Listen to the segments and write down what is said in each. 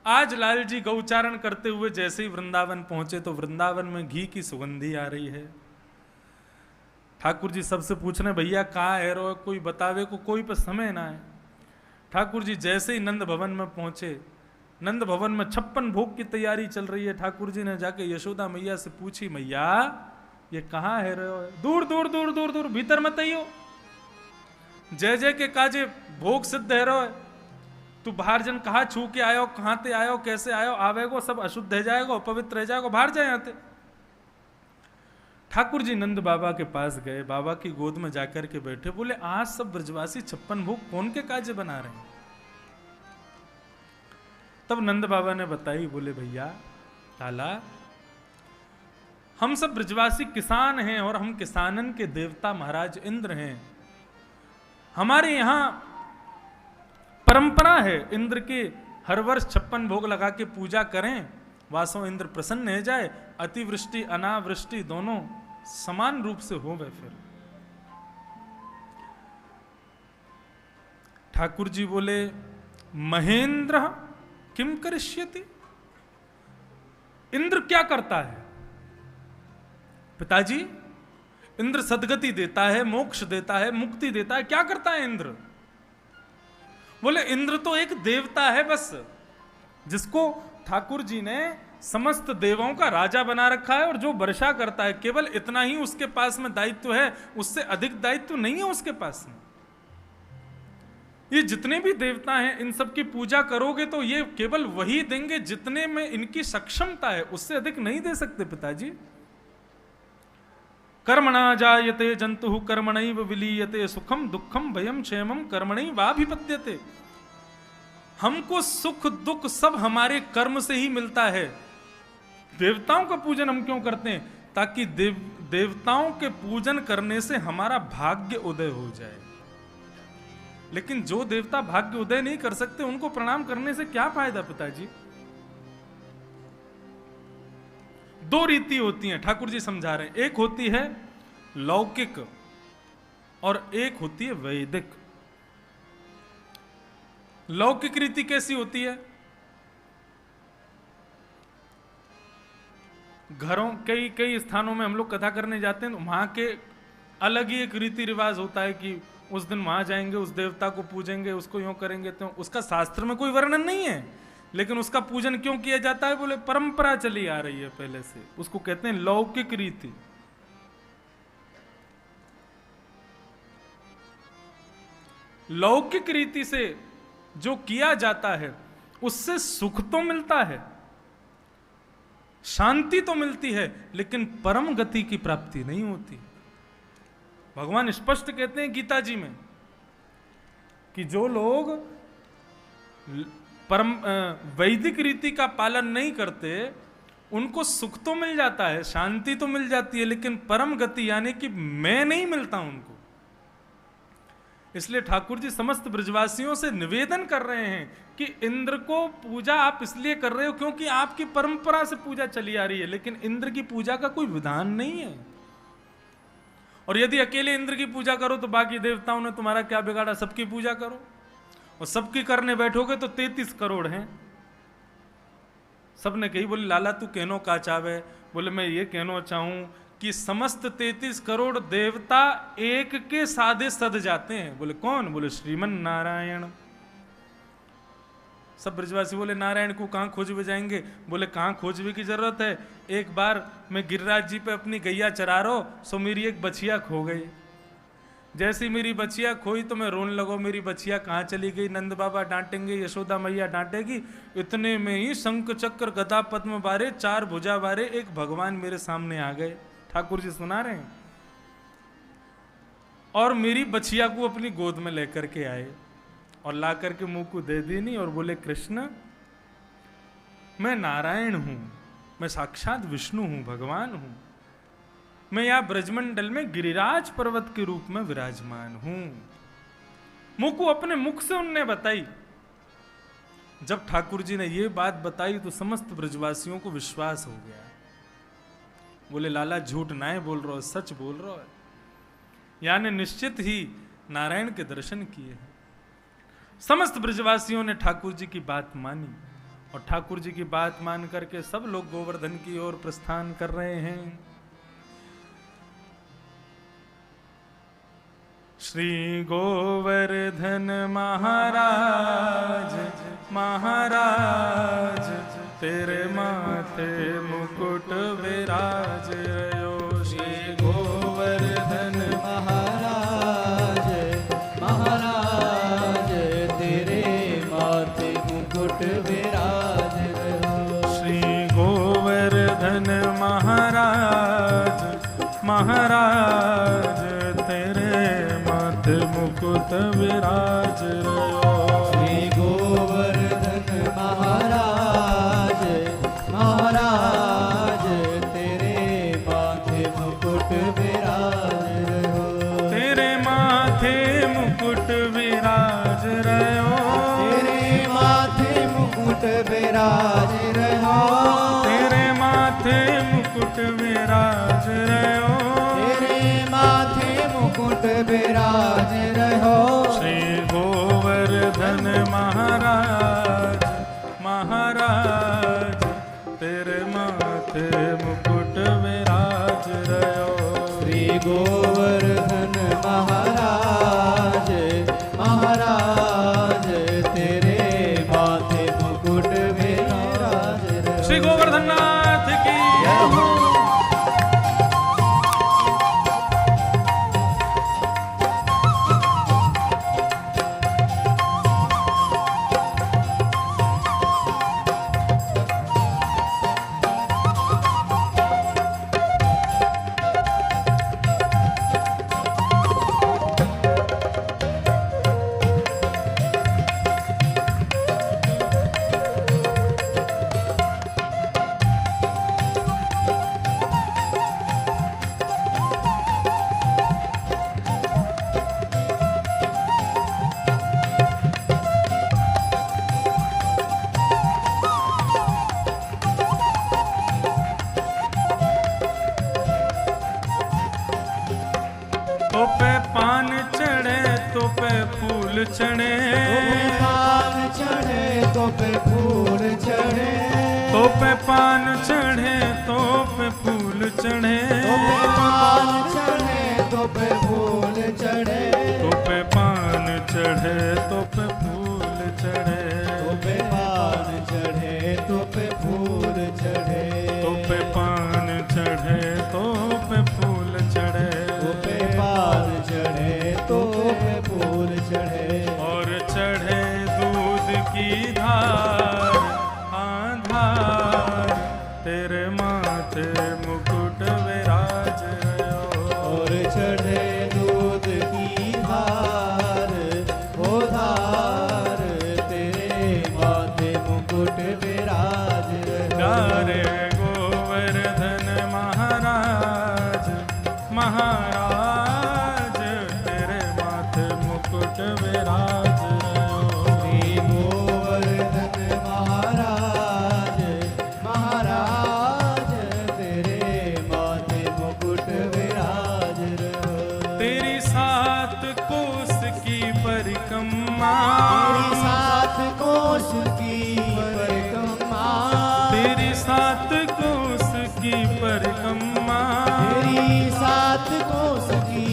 आज लाल जी गौचारण करते हुए जैसे ही वृंदावन पहुंचे तो वृंदावन में घी की सुगंधी आ रही है। ठाकुर जी सबसे पूछने भैया कहाँ है रो, कोई बतावे को, कोई पर समय ना है। ठाकुर जी जैसे ही नंद भवन में पहुंचे, नंद भवन में 56 भोग की तैयारी चल रही है। ठाकुर जी ने जाके यशोदा मैया से पूछी, मैया ये कहाँ है रो? दूर दूर दूर दूर दूर, भीतर मत आइयो, जय जय के काजे भोग सिद्ध है रो। तू बाहर जन कहा छू के आयो, कहाँ ते आयो, कैसे आयो, आवेगो सब अशुद्ध है जाएगा, अपवित्र रह जाएगा, बाहर जाए आते। ठाकुर जी नंद बाबा के पास गए, बाबा की गोद में जाकर के बैठे, बोले आज सब ब्रजवासी 56 भोग कौन के काजे बना रहे हैं? तब नंद बाबा ने बताई, बोले भैया लाला हम सब ब्रजवासी किसान हैं और हम किसानन के देवता महाराज इंद्र हैं। हमारे यहां परंपरा है इंद्र की हर वर्ष 56 भोग लगा के पूजा करें, वासो इंद्र प्रसन्न हो जाए, अतिवृष्टि अनावृष्टि दोनों समान रूप से हो गए। फिर ठाकुर जी बोले महेंद्र किम करिष्यति, इंद्र क्या करता है? पिताजी इंद्र सद्गति देता है, मोक्ष देता है, मुक्ति देता है, क्या करता है इंद्र? बोले इंद्र तो एक देवता है बस, जिसको ठाकुर जी ने समस्त देवों का राजा बना रखा है और जो वर्षा करता है, केवल इतना ही उसके पास में दायित्व है, उससे अधिक दायित्व नहीं है उसके पास में। ये जितने भी देवता हैं इन सब की पूजा करोगे तो ये केवल वही देंगे जितने में इनकी सक्षमता है, उससे अधिक नहीं दे सकते पिताजी। कर्मणा जायते जंतु कर्मणैव विलीयते, सुखम दुखम भयम क्षेमम कर्मणैवाभिपद्यते। हमको सुख दुख सब हमारे कर्म से ही मिलता है। देवताओं का पूजन हम क्यों करते हैं? ताकि देवताओं के पूजन करने से हमारा भाग्य उदय हो जाए। लेकिन जो देवता भाग्य उदय नहीं कर सकते उनको प्रणाम करने से क्या फायदा पिताजी? दो रीति होती हैं, ठाकुर जी समझा रहे हैं। एक होती है लौकिक और एक होती है वैदिक। लौकिक रीति कैसी होती है? घरों कई स्थानों में हम लोग कथा करने जाते हैं, वहां के अलग ही एक रीति रिवाज होता है कि उस दिन वहां जाएंगे, उस देवता को पूजेंगे, उसको यूं करेंगे। तो उसका शास्त्र में कोई वर्णन नहीं है, लेकिन उसका पूजन क्यों किया जाता है? बोले परंपरा चली आ रही है पहले से, उसको कहते हैं लौकिक रीति। लौकिक रीति से जो किया जाता है उससे सुख तो मिलता है, शांति तो मिलती है, लेकिन परम गति की प्राप्ति नहीं होती। भगवान स्पष्ट कहते हैं गीता जी में कि जो लोग परम वैदिक रीति का पालन नहीं करते उनको सुख तो मिल जाता है, शांति तो मिल जाती है, लेकिन परम गति यानी कि मैं नहीं मिलता उनको। इसलिए ठाकुर जी समस्त ब्रजवासियों से निवेदन कर रहे हैं कि इंद्र को पूजा आप इसलिए कर रहे हो क्योंकि आपकी परंपरा से पूजा चली आ रही है, लेकिन इंद्र की पूजा का कोई विधान नहीं है। और यदि अकेले इंद्र की पूजा करो तो बाकी देवताओं ने तुम्हारा क्या बिगाड़ा? सबकी पूजा करो, और सबकी करने बैठोगे तो 33 करोड़ हैं। सबने कही, बोले लाला तू कहनो का चावे? बोले मैं ये कहना चाहूं कि समस्त 33 करोड़ देवता एक के साधे सद जाते हैं। बोले कौन? बोले श्रीमन नारायण। सब ब्रजवासी बोले नारायण को कहां खोजवे जाएंगे? बोले कहां खोजवे की जरूरत है, एक बार मैं गिरिराज जी पे अपनी गैया चरा रो, सो मेरी एक बछिया खो गई। जैसी मेरी बछिया खोई तो मैं रोने लगो, मेरी बछिया कहाँ चली गई? नंद बाबा डांटेंगे, यशोदा मैया डांटेगी। इतने में ही शंख चक्र गदा पद्म बारे, 4 भुजा बारे एक भगवान मेरे सामने आ गए। ठाकुर जी सुना रहे हैं। और मेरी बछिया को अपनी गोद में लेकर के आए और ला करके मुंह को दे दी नहीं और बोले कृष्ण मैं नारायण हूं, मैं साक्षात विष्णु हूं, भगवान हूं, मैं यहां ब्रजमंडल में गिरिराज पर्वत के रूप में विराजमान हूं। मुंह को अपने मुख से उनने बताई। जब ठाकुर जी ने यह बात बताई तो समस्त ब्रजवासियों को विश्वास हो गया। बोले लाला झूठ ना है बोल रहा हो, सच बोल रहा है। यानी निश्चित ही नारायण के दर्शन किए हैं। समस्त ब्रजवासियों ने ठाकुर जी की बात मानी और ठाकुर जी की बात मान करके सब लोग गोवर्धन की ओर प्रस्थान कर रहे हैं। श्री गोवर्धन महाराज महाराज तेरे माथे मुकुट विराज रयो। श्री गोवर्धन महाराज महाराज तेरे माथे मुकुट विराज रहो। श्री गोवर्धन महाराज महाराज तेरे माथे मुकुट विराज रयो। श्री गोवर्धन महाराज महाराज तेरे माथे मुकुट विराज रहो। तेरे माथे मुकुट विराज रयो। तेरे माथे मुकुट विराज रहो। तेरे माथे मुकुट विराज रयो। तेरे माथे मुकुट विराज रहो। श्री गोवर्धन महाराज महाराज तेरे माथे मुकुट विराज रयो। श्री गोवर्धन महाराज महाराज तेरे माथे मुकुट विराज रहो। श्री गोवर्धन नाथ की जय हो। तो पे पान चढ़े तो पे फूल चढ़े। पान चढ़े तो पे फूल चढ़े। तो पे पान चढ़े तो पे फूल चढ़े। पान चढ़े तो पे फूल चढ़े। तो पे पान चढ़े तो पे फूल चढ़े। तो पे पान चढ़े तो पे फूल चढ़े। तो पे पान चढ़े तो पे फूल चढ़े। तो पे पान चढ़े तो पे फूल चढ़े। और चढ़े दूध की धार आधार तेरे माथे मुकुट विराज रयो। और चढ़े दूध की धार वो धार तेरे माथे मुकुट विराज रहो। प्यारे गोवर्धन महाराज महाराज तेरे माथे मुकुट विराज रयो। श्री गोवर्धन महाराज महाराज तेरे माथे मुकुट विराज रहो। तेरी सात कोस की परिक्रमा। तेरी सात कोस की परिक्रमा। तेरी सात कोस की परिक्रमा। तेरी सात कोस की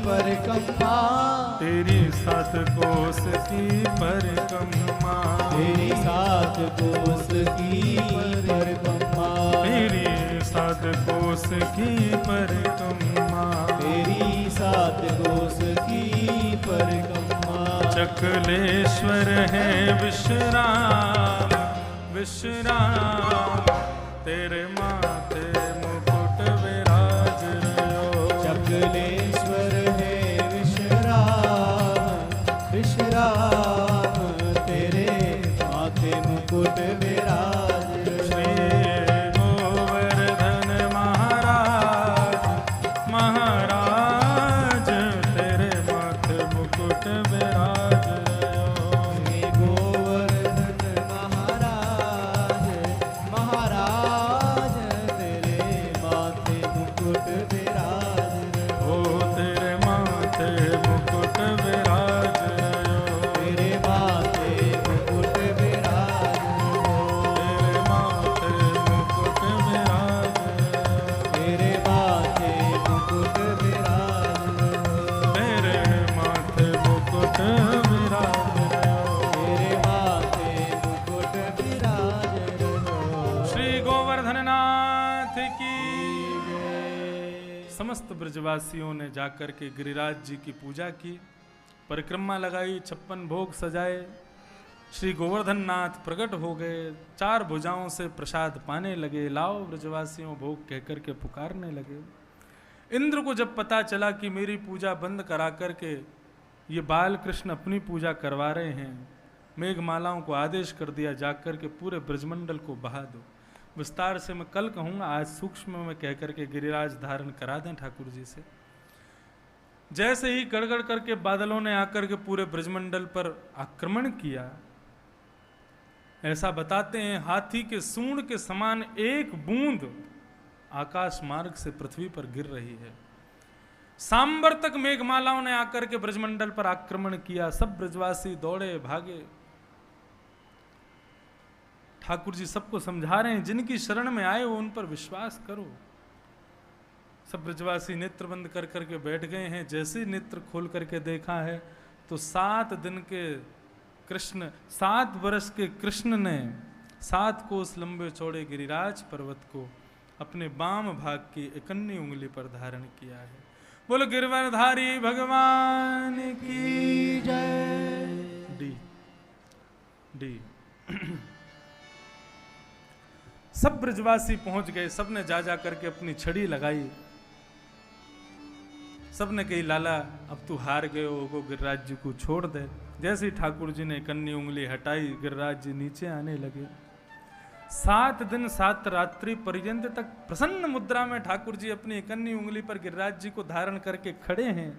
परिक्रमा। तेरी सात कोस की परिक्रमा। तेरी सात कोस की परिक्रमा। तेरी सात कोस की परिक्रमा। तेरी सात कोस की परिक्रमा। चकलेश्वर है विश्राम विश्राम तेरे माथे मुकुट विराज रयो। चकलेश्वर है विश्राम विश्राम तेरे माथे मुकुट विराज श्री रहो। गोवर्धन महाराज महाराज तेरे माथे मुकुट विराज रयो। श्री गोवर्धन महाराज महाराज तेरे माथे मुकुट विराज रहो। ओ तेरे माथे मुकुट विराज रयो। तेरे माथे मुकुट विराज रहो। समस्त ब्रजवासियों ने जाकर के गिरिराज जी की पूजा की, परिक्रमा लगाई, 56 भोग सजाए। श्री गोवर्धन नाथ प्रकट हो गए, 4 भुजाओं से प्रसाद पाने लगे। लाओ ब्रजवासियों भोग कहकर के पुकारने लगे। इंद्र को जब पता चला कि मेरी पूजा बंद करा करके ये बाल कृष्ण अपनी पूजा करवा रहे हैं, मेघमालाओं को आदेश कर दिया, जाकर के पूरे ब्रजमंडल को बहा दो। विस्तार से मैं कल कहूँगा, आज सूक्ष्म में कह करके गिरिराज धारण करा दें ठाकुर जी से। जैसे ही गड़गड़ करके बादलों ने आकर के पूरे ब्रजमंडल पर आक्रमण किया, ऐसा बताते हैं हाथी के सूंड के समान एक बूंद आकाश मार्ग से पृथ्वी पर गिर रही है। सांबर तक मेघमालाओं ने आकर के ब्रजमंडल पर आक्रमण किया। सब ब्रजवासी दौड़े भागे। ठाकुर जी सबको समझा रहे हैं, जिनकी शरण में आए हो उन पर विश्वास करो। सब ब्रजवासी नेत्र बंद कर करके बैठ गए हैं। जैसे ही नेत्र खोल करके देखा है तो 7 दिन के कृष्ण, 7 वर्ष के कृष्ण ने 7 कोस लंबे चौड़े गिरिराज पर्वत को अपने बाम भाग की इकन्नी उंगली पर धारण किया है। बोलो गिरवरधारी भगवान की जय। डी डी सब ब्रजवासी पहुंच गए। सब ने जा करके अपनी छड़ी लगाई। सब ने कही लाला अब तू हार गए हो, गिरिराज जी को छोड़ दे। जैसे ही ठाकुर जी ने कन्नी उंगली हटाई, गिरिराज जी नीचे आने लगे। 7 दिन 7 रात्रि पर्यंत तक प्रसन्न मुद्रा में ठाकुर जी अपनी कन्नी उंगली पर गिरिराज जी को धारण करके खड़े हैं।